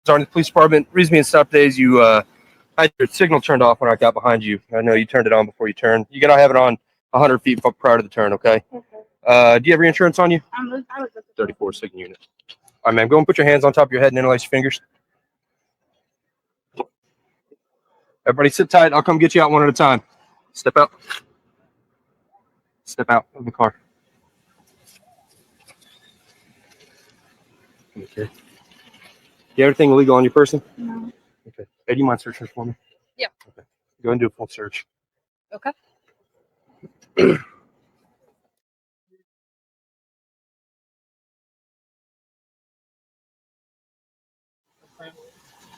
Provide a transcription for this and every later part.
on the police department. Reason being stop days, you had your signal turned off when I got behind you. I know you turned it on before you turned. You gotta have it on 100 feet prior to the turn, okay? Do you have your insurance on you? I was 34 signal unit. All right, man, go and put your hands on top of your head and interlace your fingers. Everybody sit tight. I'll come get you out one at a time. Step out. Step out of the car. Okay. You have everything illegal on your person? No. Okay. Hey, do you mind searching for me? Yeah. Okay. Go and do a full search. Okay.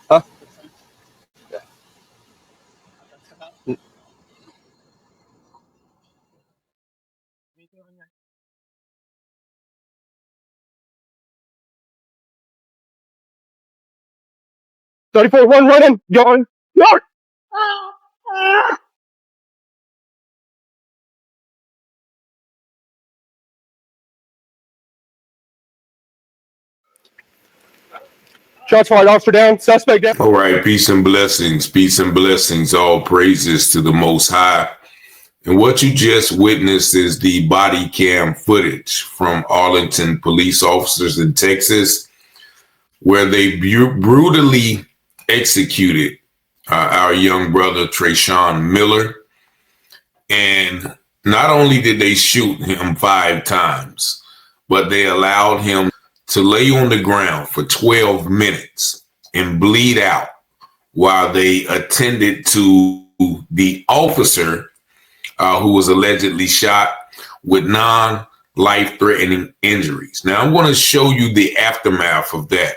Huh? Yeah. 34, one running, going, north. Shots fired, officer down, suspect down. All right, peace and blessings, all praises to the Most High. And what you just witnessed is the body cam footage from Arlington police officers in Texas, where they brutally executed our young brother, Treshun Miller. And not only did they shoot him 5 times, but they allowed him to lay on the ground for 12 minutes and bleed out while they attended to the officer who was allegedly shot with non-life-threatening injuries. Now, I'm going to show you the aftermath of that,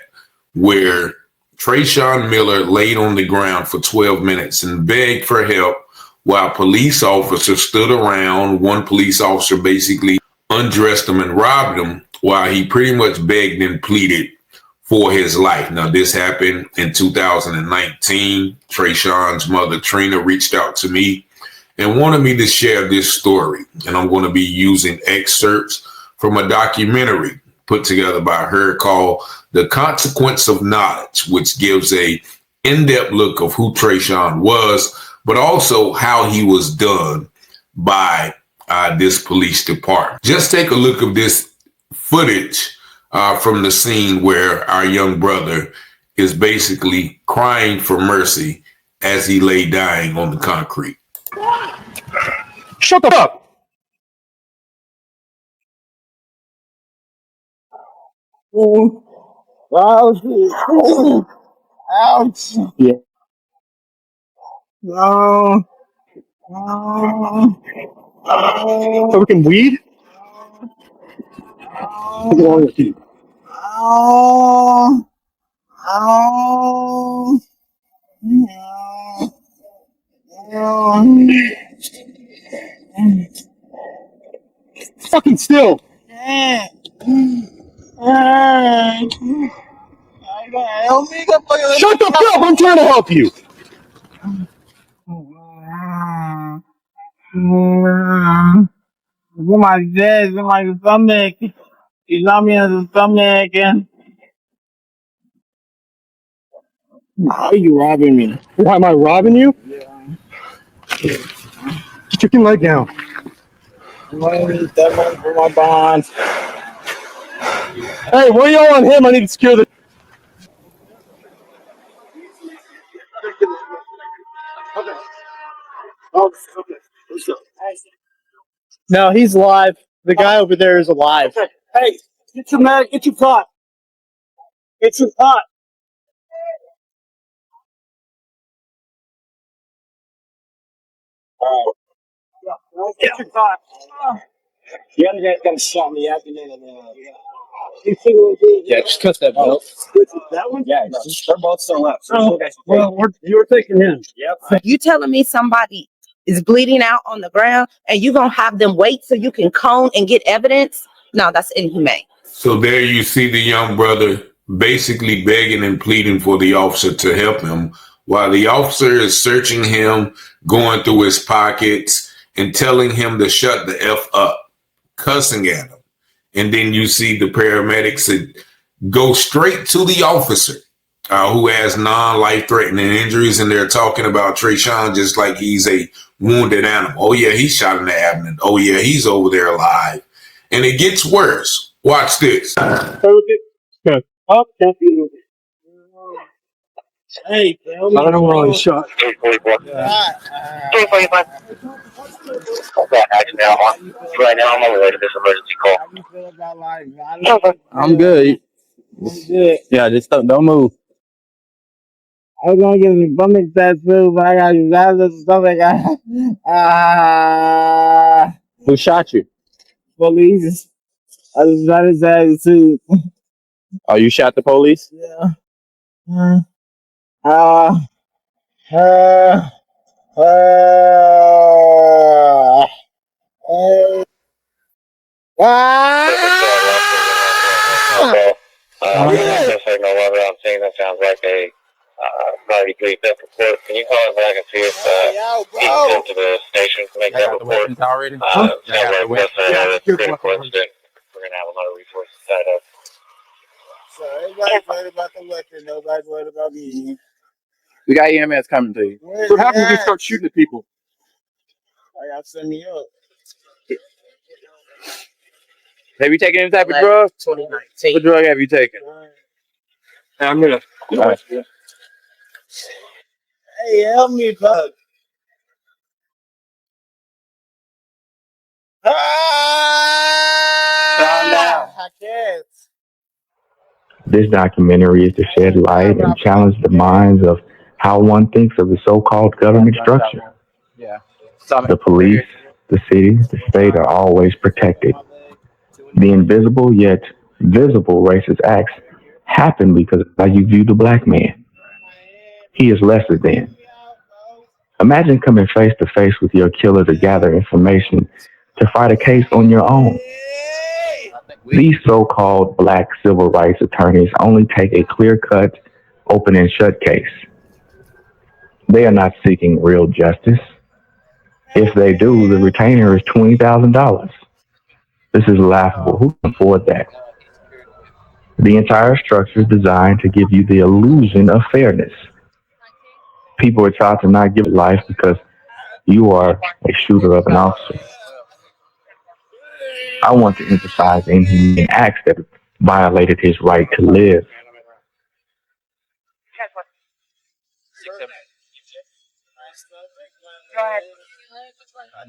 where Treshun Miller laid on the ground for 12 minutes and begged for help while police officers stood around. One police officer basically undressed him and robbed him while he pretty much begged and pleaded for his life. Now, this happened in 2019. Treshun's mother, Trina, reached out to me and wanted me to share this story. And I'm going to be using excerpts from a documentary put together by her called The Consequence of Knowledge, which gives a in-depth look of who Treshun was, but also how he was done by this police department. Just take a look of this footage from the scene where our young brother is basically crying for mercy as he lay dying on the concrete. Shut the fuck up! Ouch. Ouch. Yeah. No. No. Fucking weed? What's wrong with you? Ow. Ow. Fucking still. Shut the fuck up! I'm trying to help you. It's in my chest, in my stomach. He got me in the stomach and How are you robbing me? Why am I robbing you? Get your leg down. I'm gonna need that money for my bonds. Hey, where y'all on him? I need to secure the. No, he's alive. The guy over there is alive. Okay. Hey, get your medic, get your pot. Get your pot. Get your pot. The other guy's gonna shot me up and then Yeah, just cut that belt. that one? Yeah, they're both still left. Oh, well, you were taking him. Yep. You telling me somebody is bleeding out on the ground and you gonna have them wait so you can cone and get evidence? No, that's inhumane. So there you see the young brother basically begging and pleading for the officer to help him while the officer is searching him, going through his pockets and telling him to shut the F up, cussing at him. And then you see the paramedics go straight to the officer who has non-life-threatening injuries, and they're talking about Treshun just like he's a wounded animal. Oh, yeah, he's shot in the abdomen. Oh, yeah, he's over there alive. And it gets worse. Watch this. Okay. Hey, I don't want to shot. 341. Okay, actually, right now I'm on the way to this emergency call. How you feel about life? I'm good. Good. Yeah, just don't move. I was gonna get a stomach tattoo, but I got disaster stomach. Who shot you? Police. I was trying to say too. Oh, you shot the police? Yeah. Uh, uh, Just like no whether I'm saying that sounds like a very good death report. Can you call us back and see if he can come to the station to make that report? Already? Sounds like yes, it's pretty coincident. We're gonna have a lot of resources tied up. So everybody's worried about the weapon. Nobody's worried about me. We got EMS coming to you. What happened if you start shooting at people? I got to send me up. Have you taken any type of drug? 2019. What drug have you taken? I'm gonna. Hey, help me, bug. I can't. This documentary is to shed light and challenge the minds of how one thinks of the so-called government structure. Yeah. The police, the city, the state are always protected. The invisible yet visible racist acts happen because of how you view the black man. He is lesser than. Imagine coming face to face with your killer to gather information to fight a case on your own. These so-called black civil rights attorneys only take a clear-cut, open and shut case. They are not seeking real justice. If they do, the retainer is $20,000. This is laughable. Who can afford that? The entire structure is designed to give you the illusion of fairness. People are taught to not give life because you are a shooter of an officer. I want to emphasize inhumane acts that violated his right to live.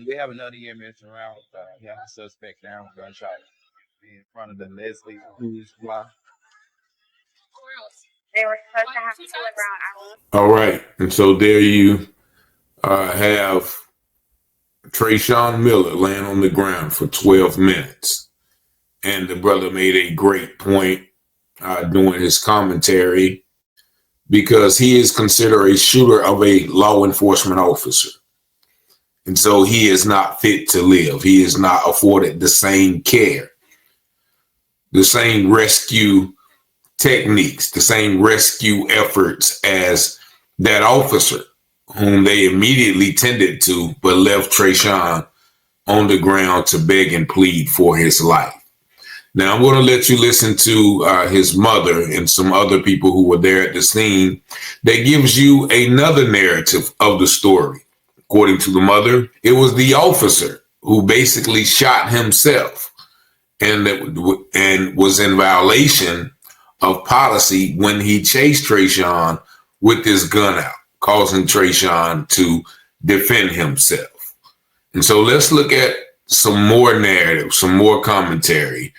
We have another EMS around. We have a suspect down, gunshot in front of the Leslie Who's block. They were supposed to have people around. All right. And so there you have Treshun Miller laying on the ground for 12 minutes. And the brother made a great point during his commentary because he is considered a shooter of a law enforcement officer. And so he is not fit to live. He is not afforded the same care, the same rescue techniques, the same rescue efforts as that officer whom they immediately tended to, but left Treshun on the ground to beg and plead for his life. Now, I'm going to let you listen to his mother and some other people who were there at the scene that gives you another narrative of the story. According to the mother, it was the officer who basically shot himself and was in violation of policy when he chased Treshun with his gun out, causing Treshun to defend himself. And so let's look at some more narrative, some more commentary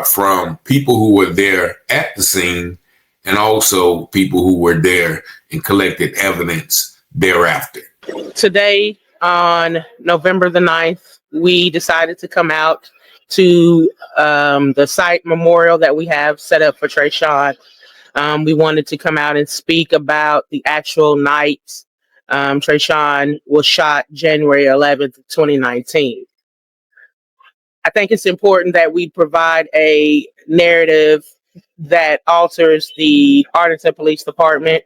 from people who were there at the scene and also people who were there and collected evidence thereafter. Today, on November the 9th, we decided to come out to the site memorial that we have set up for Treshun. We wanted to come out and speak about the actual night Treshun was shot, January 11th, 2019. I think it's important that we provide a narrative that alters the Arlington Police Department.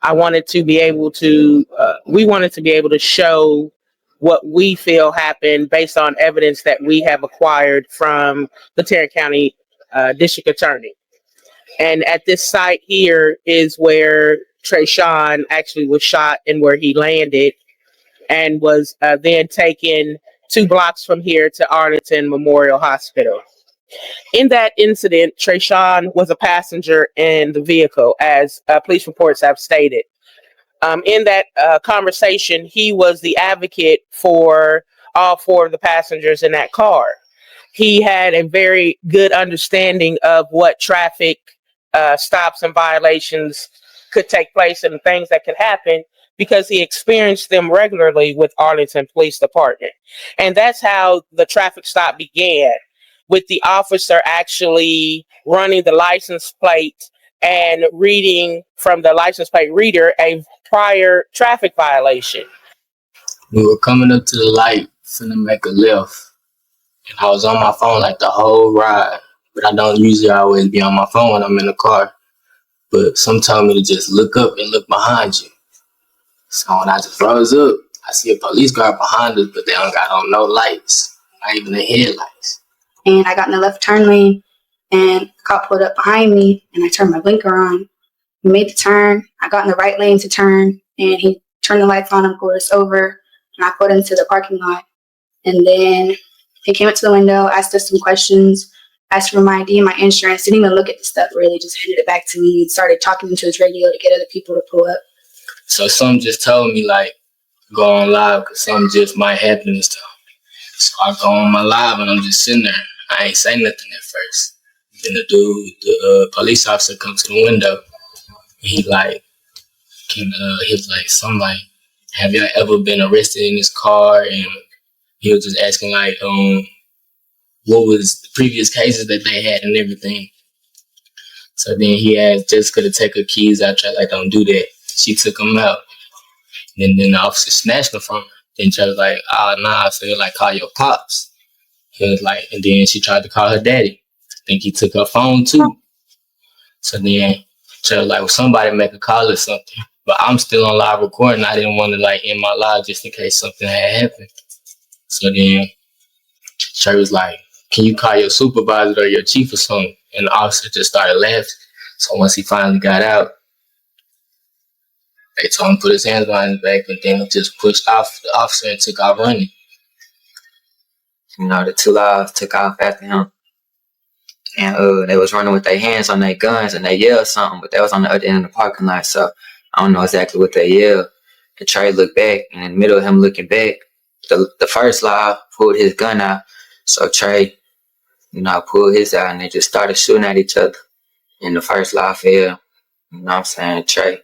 I wanted to be able to, we wanted to be able to show what we feel happened based on evidence that we have acquired from the Tarrant County District Attorney. And at this site here is where Treshun actually was shot and where he landed, and was then taken 2 blocks from here to Arlington Memorial Hospital. In that incident, Treshun was a passenger in the vehicle, as police reports have stated. In that conversation, he was the advocate for all 4 of the passengers in that car. He had a very good understanding of what traffic stops and violations could take place and things that could happen, because he experienced them regularly with Arlington Police Department. And that's how the traffic stop began, with the officer actually running the license plate and reading from the license plate reader a prior traffic violation. We were coming up to the light, finna make a left, and I was on my phone like the whole ride. But I don't usually always be on my phone when I'm in the car. But some told me to just look up and look behind you. So when I just rose up, I see a police car behind us, but they don't got on no lights, not even the headlights. And I got in the left turn lane, and the cop pulled up behind me, and I turned my blinker on. We made the turn. I got in the right lane to turn, and he turned the lights on and pulled us over, and I pulled into the parking lot. And then he came up to the window, asked us some questions, asked for my ID and my insurance, didn't even look at the stuff really, just handed it back to me, started talking into his radio to get other people to pull up. So some just told me, like, go on live because something just might happen and stuff. So I go on my live and I'm just sitting there. I ain't say nothing at first. Then the police officer comes to the window. And he was like, something like, have y'all ever been arrested in this car? And he was just asking, like, what was the previous cases that they had and everything. So then he asked Jessica to take her keys out. Trey, like, don't do that. She took them out. And then the officer snatched them from her. Then Trey was like, oh, nah. So he was like, call your cops. He was like, and then she tried to call her daddy. I think he took her phone too. So then Trey was like, well, somebody make a call or something. But I'm still on live recording. I didn't want to, like, end my live just in case something had happened. So then Trey was like, can you call your supervisor or your chief or something? And the officer just started laughing. So once he finally got out, they told him to put his hands behind his back, and then he just pushed off the officer and took off running. You know, the 2 lives took off after him. And they was running with their hands on their guns, and they yelled something, but they was on the other end of the parking lot, so I don't know exactly what they yelled. And Trey looked back, and in the middle of him looking back, the first live pulled his gun out. So Trey, you know, pulled his out, and they just started shooting at each other. And the first live fell. You know what I'm saying? Trey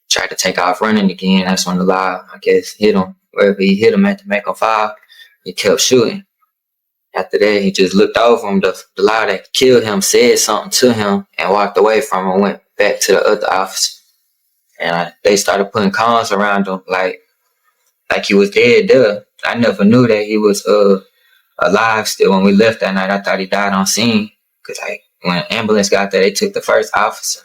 tried to take off running again. That's when the live, I guess, hit him. Wherever he hit him at to make him fall, he kept shooting. After that, he just looked over him. The live that killed him said something to him and walked away from him, went back to the other officer. And they started putting cones around him like he was dead there. I never knew that he was alive still. When we left that night, I thought he died on scene. Because when an ambulance got there, they took the first officer.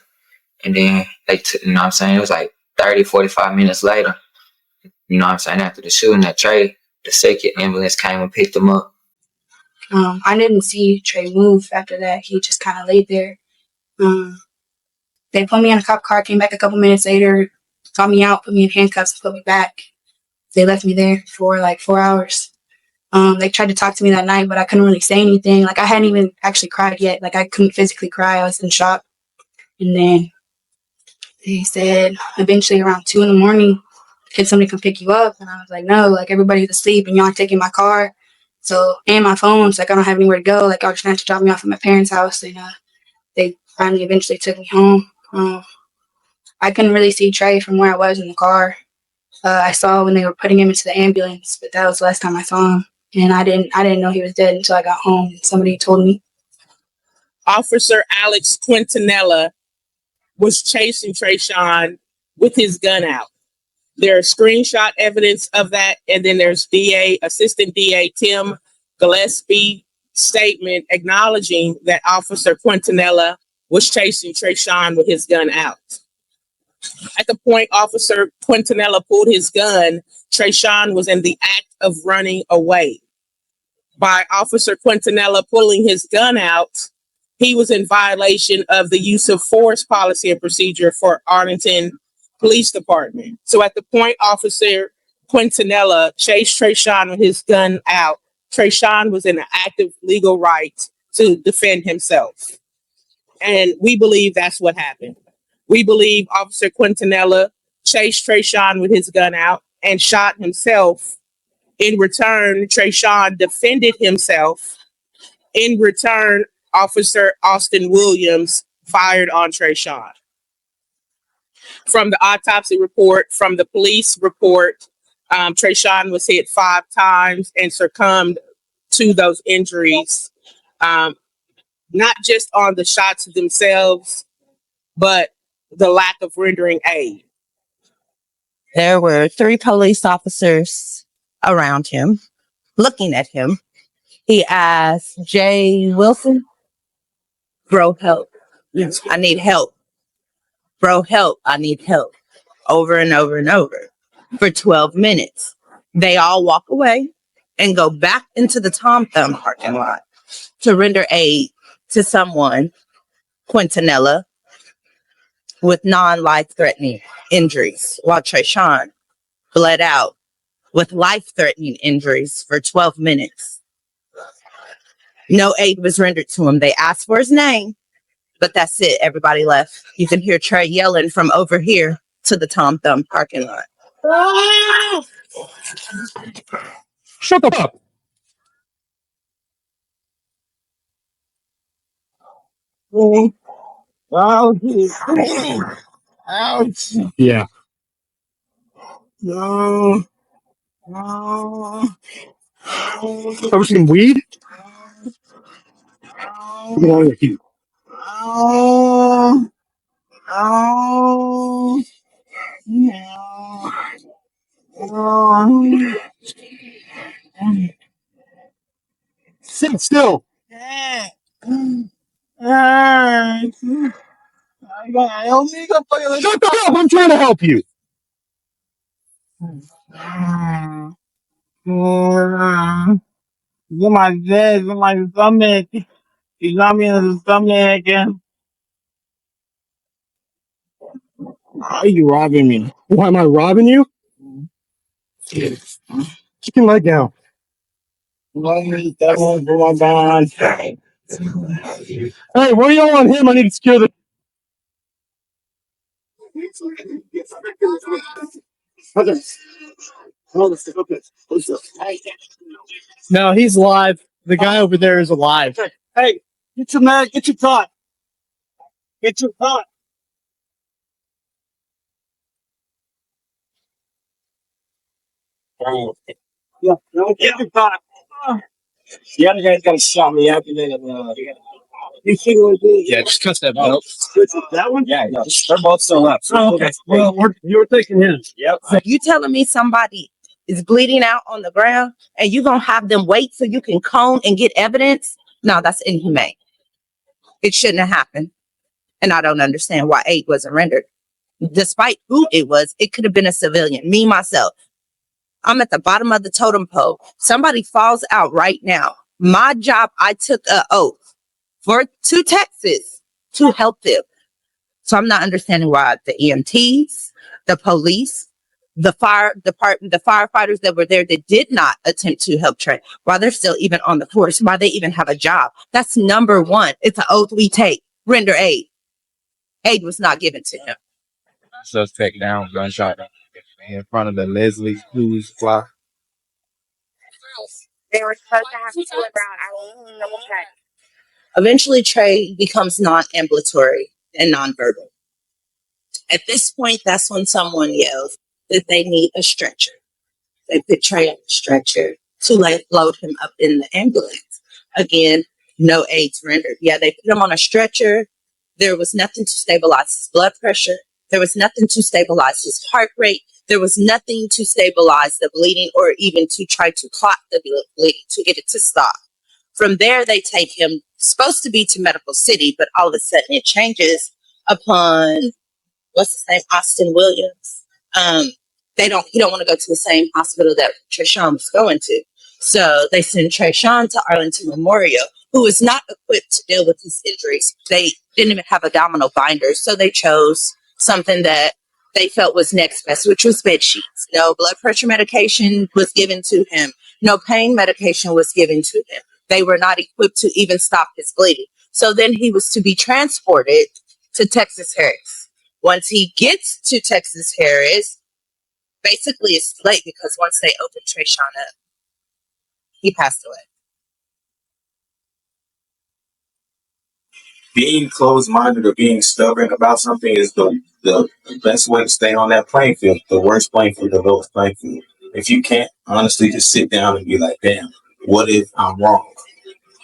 And then they took, you know what I'm saying? It was like 30, 45 minutes later, you know what I'm saying, after the shooting at Trey, the second ambulance came and picked him up. I didn't see Trey move after that. He just kind of laid there. They put me in a cop car, came back a couple minutes later, got me out, put me in handcuffs, and put me back. They left me there for like 4 hours. They tried to talk to me that night, but I couldn't really say anything. Like, I hadn't even actually cried yet. Like, I couldn't physically cry. I was in shock. And then they said eventually around 2 a.m, can somebody come pick you up? And I was like, no, like, everybody's asleep and y'all are taking my car. So, and my phone. So, like, I don't have anywhere to go. Like, I was just going to have to drop me off at my parents' house. And they finally eventually took me home. I couldn't really see Trey from where I was in the car. I saw when they were putting him into the ambulance, but that was the last time I saw him. And I didn't know he was dead until I got home and somebody told me. Officer Alex Quintanilla was chasing Treshun with his gun out. There's screenshot evidence of that, and then there's Assistant DA Tim Gillespie's statement acknowledging that Officer Quintanilla was chasing Treshun with his gun out. At the point Officer Quintanilla pulled his gun, Treshun was in the act of running away. By Officer Quintanilla pulling his gun out, he was in violation of the use of force policy and procedure for Arlington Police Department. So at the point Officer Quintanilla chased Treshun with his gun out, Treshun was in an active legal right to defend himself. And we believe that's what happened. We believe Officer Quintanilla chased Treshun with his gun out and shot himself. In return, Treshun defended himself. In return, Officer Austin Williams fired on Treshun. From the autopsy report, from the police report, Treshun was hit 5 times and succumbed to those injuries, not just on the shots themselves, but the lack of rendering aid. There were 3 police officers around him, looking at him. He asked Jay Wilson, "Bro, help. I need help. Bro, help. I need help." Over and over and over for 12 minutes. They all walk away and go back into the Tom Thumb parking lot to render aid to someone, Quintanilla, with non-life-threatening injuries, while Treshun bled out with life-threatening injuries for 12 minutes. No aid was rendered to him. They asked for his name, but that's it. Everybody left. You can hear Trey yelling from over here to the Tom Thumb parking lot. Shut the fuck up. Ouch. Yeah. No. Over some weed? Get on your feet. Oh. Oh. Oh. Sit still. I don't need to play like Shut the up. I'm trying to help you. Get my chest, get my stomach. He got me in the stomach again. Why are you robbing me? Why am I robbing you? Keep your leg down. That won't go my bond. Hey, what are y'all on him? I need to secure the. No, he's alive. The guy over there is alive. Hey, get your man, get your caught. Get your caught. Yeah, no, get your caught. The other guy's gonna shot me after that. You see what I did? Yeah, just cut that belt. That one? Yeah, no, they're both still up. So Okay. Well, you were taking his. Yep. You telling me somebody is bleeding out on the ground and you gonna have them wait so you can cone and get evidence? No, that's inhumane. It shouldn't have happened. And I don't understand why aid wasn't rendered. Despite who it was, it could have been a civilian. Me, myself. I'm at the bottom of the totem pole. Somebody falls out right now. My job, I took an oath to Texas to help them. So I'm not understanding why the EMTs, the police, the fire department, the firefighters that were there that did not attempt to help Trey, why they're still even on the force, why they even have a job. That's number one. It's an oath we take. Render aid. Aid was not given to him. Suspect down, gunshot in front of the Leslie Blues block. They were supposed to have 2 around. I will double check. Eventually, Trey becomes non-ambulatory and nonverbal. At this point, that's when someone yells that they need a stretcher. They put Trey on the stretcher to load him up in the ambulance. Again, no aids rendered. Yeah, they put him on a stretcher. There was nothing to stabilize his blood pressure. There was nothing to stabilize his heart rate. There was nothing to stabilize the bleeding or even to try to clot the bleeding to get it to stop. From there, they take him, supposed to be to Medical City, but all of a sudden it changes upon, what's his name, Austin Williams. He don't want to go to the same hospital that Treshun was going to. So they send Treshun to Arlington Memorial, who is not equipped to deal with his injuries. They didn't even have abdominal binders, so they chose something that they felt was next best, which was bed sheets. No blood pressure medication was given to him. No pain medication was given to him. They were not equipped to even stop his bleeding. So then he was to be transported to Texas Harris. Once he gets to Texas Harris, basically it's late because once they opened Treshun up, he passed away. Being closed-minded or being stubborn about something is the best way to stay on that playing field. The worst playing field, the lowest playing field. If you can't honestly just sit down and be like, damn, what if I'm wrong?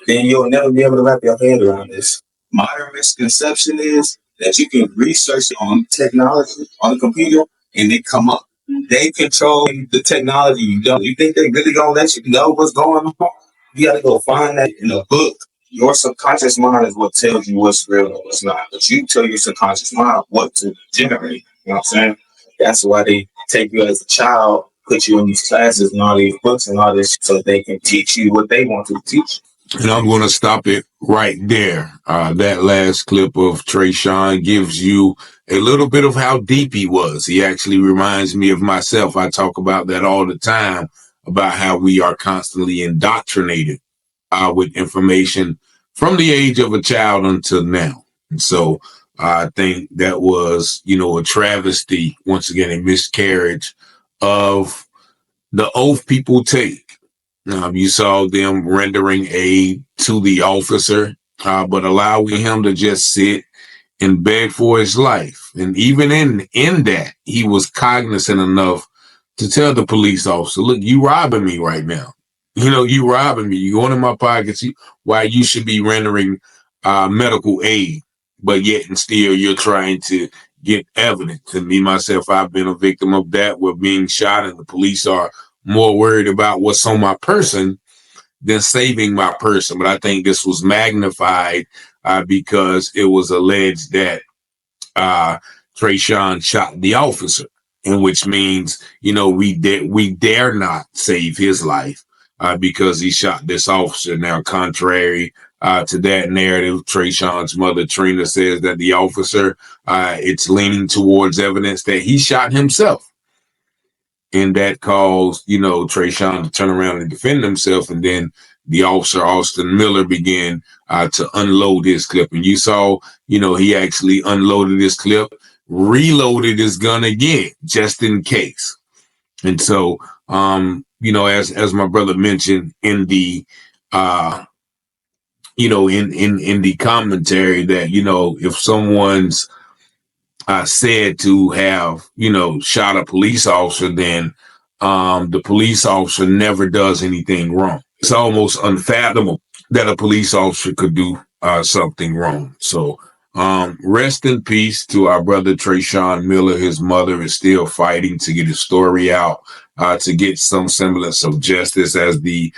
Then you'll never be able to wrap your head around this. My misconception is that you can research on technology on the computer and they come up. They control the technology. You think they really gonna let you know what's going on? You gotta go find that in a book. Your subconscious mind is what tells you what's real and what's not. But you tell your subconscious mind what to generate. You know what I'm saying? That's why they take you as a child, put you in these classes and all these books and all this so they can teach you what they want to teach. And I'm going to stop it right there. That last clip of Treshun gives you a little bit of how deep he was. He actually reminds me of myself. I talk about that all the time, about how we are constantly indoctrinated with information from the age of a child until now. And so I think that was, a travesty, once again, a miscarriage of the oath people take. You saw them rendering aid to the officer, but allowing him to just sit and beg for his life. And even in that, he was cognizant enough to tell the police officer, look, you robbing me right now. You robbing me. You going in my pockets while you should be rendering medical aid, but yet and still you're trying to get evidence. And me, myself, I've been a victim of that. We're being shot and the police are more worried about what's on my person than saving my person. But I think this was magnified because it was alleged that Treshun shot the officer, and which means, we dare not save his life because he shot this officer. Now, contrary to that narrative, Treshun's mother, Trina, says that the officer, it's leaning towards evidence that he shot himself. And that caused, Treshun to turn around and defend himself. And then the officer, Austin Miller, began to unload his clip. And you saw, he actually unloaded his clip, reloaded his gun again, just in case. And so, as my brother mentioned in the, in the commentary that, if someone's said to have, shot a police officer, then the police officer never does anything wrong. It's almost unfathomable that a police officer could do something wrong. So rest in peace to our brother Treshun Miller. His mother is still fighting to get his story out, to get some semblance of justice. As the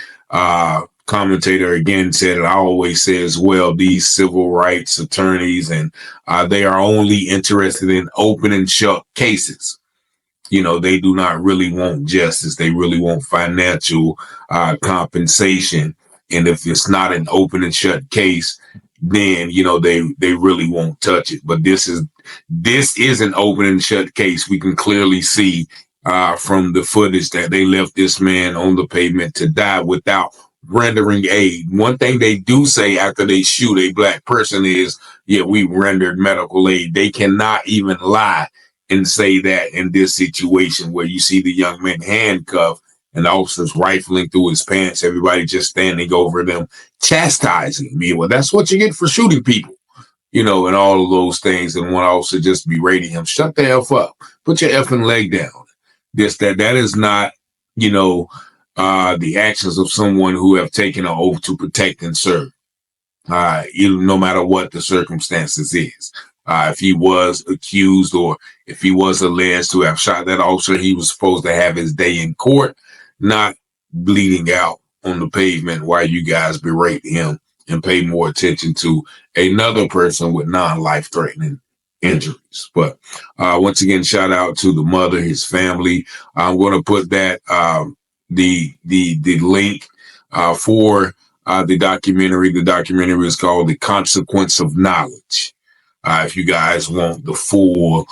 commentator again said, and I always say as well, these civil rights attorneys, and they are only interested in open and shut cases. They do not really want justice. They really want financial compensation. And if it's not an open and shut case, then, they really won't touch it. But this is an open and shut case. We can clearly see from the footage that they left this man on the pavement to die without rendering aid. One thing they do say after they shoot a black person is, yeah, we rendered medical aid. They cannot even lie and say that in this situation where you see the young man handcuffed and the officers rifling through his pants, everybody just standing over them, chastising me. Well, that's what you get for shooting people, and all of those things. And one officer just berating him, shut the F up, put your effing leg down. That is not, the actions of someone who have taken an oath to protect and serve, no matter what the circumstances is. If he was accused or if he was alleged to have shot that officer, he was supposed to have his day in court, not bleeding out on the pavement while you guys berate him and pay more attention to another person with non-life-threatening injuries. But once again, shout out to the mother, his family. I'm going to put that the link for the documentary. The documentary is called The Consequence of Knowledge. If you guys want the full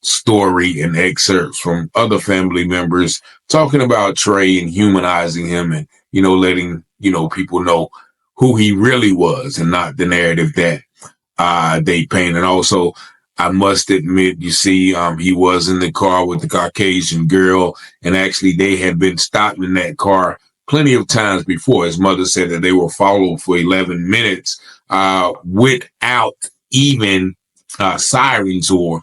story and excerpts from other family members talking about Trey and humanizing him and, letting, people know who he really was and not the narrative that they paint. And also, I must admit, you see, he was in the car with the Caucasian girl, and actually they had been stopped in that car plenty of times before. His mother said that they were followed for 11 minutes without even sirens or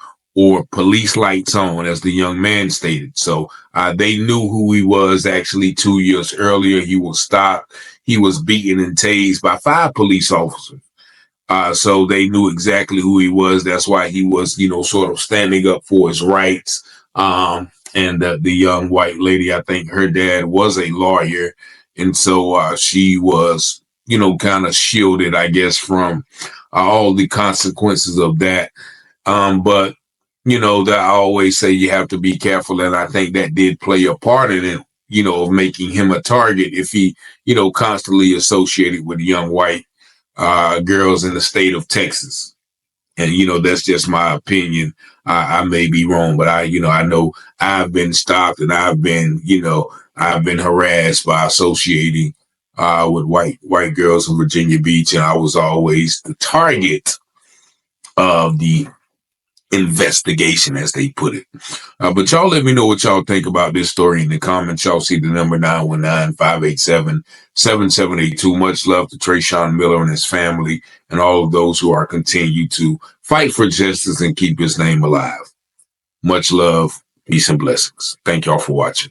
police lights on, as the young man stated. So they knew who he was. Actually, 2 years earlier, he was stopped. He was beaten and tased by 5 police officers. So they knew exactly who he was. That's why he was, sort of standing up for his rights. And the young white lady, I think her dad was a lawyer. And so she was, kind of shielded, I guess, from all the consequences of that. But, that I always say you have to be careful. And I think that did play a part in it, of making him a target if he, constantly associated with young white girls in the state of Texas. And, that's just my opinion. I may be wrong, but I know I've been stopped and I've been harassed by associating with white girls in Virginia Beach. And I was always the target of the investigation, as they put it. But y'all let me know what y'all think about this story in the comments. Y'all see the number 919-587-7782. Much love to Treshun Miller and his family and all of those who are continue to fight for justice and keep his name alive. Much love, peace, and blessings. Thank y'all for watching.